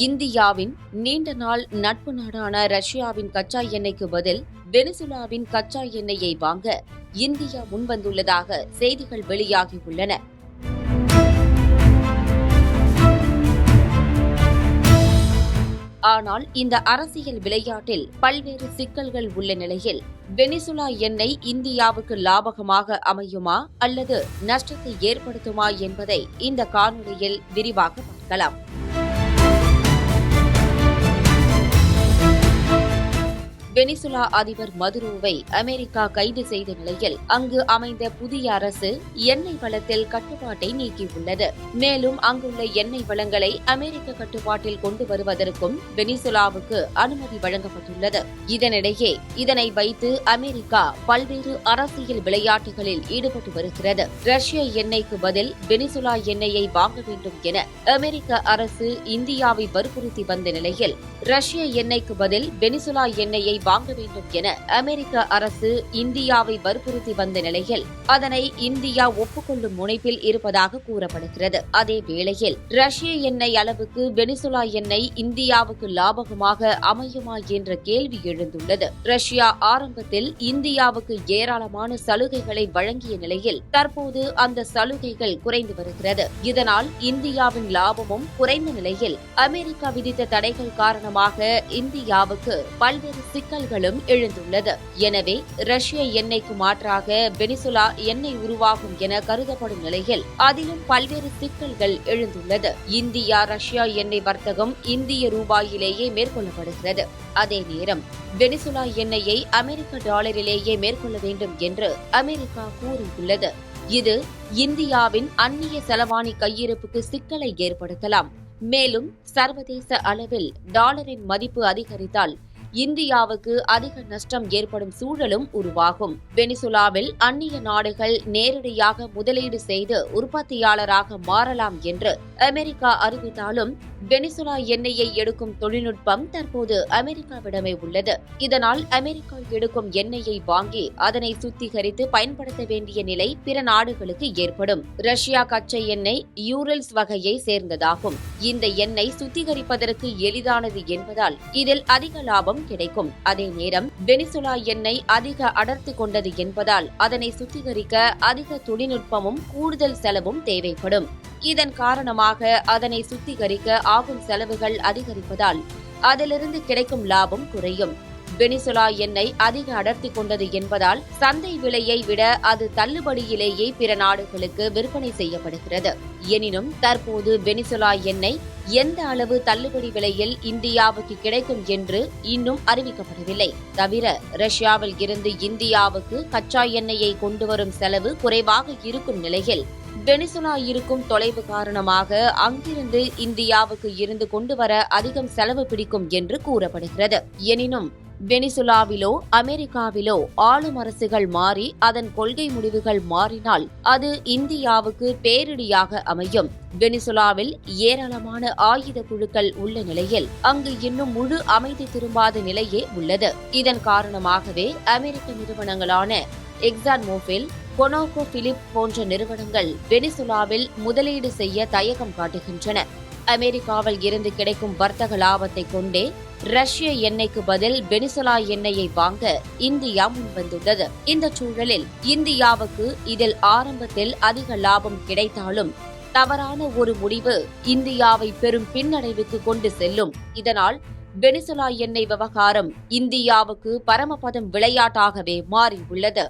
இந்தியாவின் நீண்ட நாள் நட்பு நாடான ரஷ்யாவின் கச்சா எண்ணெய்க்கு பதில் வெனிசுலாவின் கச்சா எண்ணெயை வாங்க இந்தியா முன்வந்துள்ளதாக செய்திகள் வெளியாகியுள்ளன. ஆனால் இந்த அரசியல் விளையாட்டில் பல்வேறு சிக்கல்கள் உள்ள நிலையில் வெனிசுலா எண்ணெய் இந்தியாவுக்கு லாபகமாக அமையுமா அல்லது நஷ்டத்தை ஏற்படுத்துமா என்பதை இந்த காணொளியில் விரிவாக பார்க்கலாம். வெனிசுலா அதிபர் மதுரோவை அமெரிக்கா கைது செய்த நிலையில் அங்கு அமைந்த புதிய அரசு எண்ணெய் வளத்தில் கட்டுப்பாட்டை நீக்கியுள்ளது. மேலும் அங்குள்ள எண்ணெய் வளங்களை அமெரிக்க கட்டுப்பாட்டில் கொண்டு வருவதற்கும் வெனிசுலாவுக்கு அனுமதி வழங்கப்பட்டுள்ளது. இதனிடையே இதனை வைத்து அமெரிக்கா பல்வேறு அரசியல் விளையாட்டுகளில் ஈடுபட்டு வருகிறது. ரஷ்ய எண்ணெய்க்கு பதில் வெனிசுலா எண்ணெயை வாங்க வேண்டும் என அமெரிக்க அரசு இந்தியாவை வற்புறுத்தி வந்த நிலையில் ரஷ்ய எண்ணெய்க்கு பதில் வெனிசுலா எண்ணெயை வாங்க வேண்டும் என அமெரிக்க அரசு இந்தியாவை வற்புறுத்தி வந்த நிலையில் அதனை இந்தியா ஒப்புக்கொள்ளும் முனைப்பில் இருப்பதாக கூறப்படுகிறது. அதே வேளையில் ரஷ்ய எண்ணெய் அளவுக்கு வெனிசுலா எண்ணெய் இந்தியாவுக்கு லாபகமாக அமையுமா என்ற கேள்வி எழுந்துள்ளது. ரஷ்யா ஆரம்பத்தில் இந்தியாவுக்கு ஏராளமான சலுகைகளை வழங்கிய நிலையில் தற்போது அந்த சலுகைகள் குறைந்து வருகிறது. இதனால் இந்தியாவின் லாபமும் குறைந்த நிலையில் அமெரிக்கா விதித்த தடைகள் காரணமாக இந்தியாவுக்கு பல்வேறு சிக்கல்களும் எழுந்துள்ளது. எனவே ரஷ்ய எண்ணெய்க்கு மாற்றாக வெனிசுலா எண்ணெய் உருவாகும் என கருதப்படும் நிலையில் அதிலும் பல்வேறு சிக்கல்கள் எழுந்துள்ளது. இந்தியா ரஷ்யா எண்ணெய் வர்த்தகம் இந்திய ரூபாயிலேயே மேற்கொள்ளப்படுகிறது. அதே நேரம் வெனிசுலா எண்ணெயை அமெரிக்க டாலரிலேயே மேற்கொள்ள வேண்டும் என்று அமெரிக்கா கூறியுள்ளது. இது இந்தியாவின் அந்நிய செலவாணி கையிருப்புக்கு சிக்கலை ஏற்படுத்தலாம். மேலும் சர்வதேச அளவில் டாலரின் மதிப்பு அதிகரித்தால் இந்தியாவுக்கு அதிக நஷ்டம் ஏற்படும் சூழலும் உருவாகும். வெனிசுலாவில் அந்நிய நாடுகள் நேரடியாக முதலீடு செய்து உற்பத்தியாளராக மாறலாம் என்று அமெரிக்கா அறிவித்தாலும் வெனிசுலா எண்ணெயை எடுக்கும் தொழில்நுட்பம் தற்போது அமெரிக்காவிடமே உள்ளது. இதனால் அமெரிக்கா எடுக்கும் எண்ணெயை வாங்கி அதனை சுத்திகரித்து பயன்படுத்த வேண்டிய நிலை பிற நாடுகளுக்கு ஏற்படும். ரஷ்யா கச்சா எண்ணெய் யூரல்ஸ் வகையை சேர்ந்ததாகும். இந்த எண்ணெய் சுத்திகரிப்பதற்கு எளிதானது என்பதால் இதில் அதிக லாபம் கிடைக்கும். அதே நேரம் வெனிசுலா எண்ணெய் அதிக அடர்த்தி கொண்டது என்பதால் அதனை சுத்திகரிக்க அதிக தொழில்நுட்பமும் கூடுதல் செலவும் தேவைப்படும். இதன் காரணமாக அதனை சுத்திகரிக்க ஆகும் செலவுகள் அதிகரிப்பதால் அதிலிருந்து கிடைக்கும் லாபம் குறையும். வெனிசுலா எண்ணெய் அதிக அடர்த்தி கொண்டது என்பதால் சந்தை விலையை விட அது தள்ளுபடியிலேயே பிற நாடுகளுக்கு விற்பனை செய்யப்படுகிறது. எனினும் தற்போது வெனிசுலா எண்ணெய் எந்த அளவு தள்ளுபடி விலையில் இந்தியாவுக்கு கிடைக்கும் என்று இன்னும் அறிவிக்கப்படவில்லை. தவிர ரஷ்யாவில் இருந்து இந்தியாவுக்கு கச்சா எண்ணெயை கொண்டு வரும் செலவு குறைவாக இருக்கும் நிலையில் வெனிசுலா இருக்கும் தொலைவு காரணமாக அங்கிருந்து இந்தியாவுக்கு இருந்து கொண்டு வர அதிகம் செலவு பிடிக்கும் என்று கூறப்படுகிறது. எனினும் வெனிசுலாவிலோ அமெரிக்காவிலோ ஆளும் அரசுகள் மாறி அதன் கொள்கை முடிவுகள் மாறினால் அது இந்தியாவுக்கு பேரிடியாக அமையும். வெனிசுலாவில் ஏராளமான ஆயுத குழுக்கள் உள்ள நிலையில் அங்கு இன்னும் முழு அமைதி திரும்பாத நிலையே உள்ளது. இதன் காரணமாகவே அமெரிக்க நிறுவனங்களான எக்ஸான் மோபில், கொனோகோ பிலிப் போன்ற நிறுவனங்கள் வெனிசுலாவில் முதலீடு செய்ய தயக்கம் காட்டுகின்றன. அமெரிக்காவில் இருந்து கிடைக்கும் வர்த்தக லாபத்தை கொண்டே ரஷ்ய எண்ணெய்க்கு பதில் வெனிசுலா எண்ணெயை வாங்க இந்தியா முன்வந்துள்ளது. இந்த சூழலில் இந்தியாவுக்கு இதில் ஆரம்பத்தில் அதிக லாபம் கிடைத்தாலும் தவறான ஒரு முடிவு இந்தியாவை பெரும் பின்னடைவுக்கு கொண்டு செல்லும். இதனால் வெனிசுலா எண்ணெய் விவகாரம் இந்தியாவுக்கு பரமபதம் விளையாட்டாகவே மாறியுள்ளது.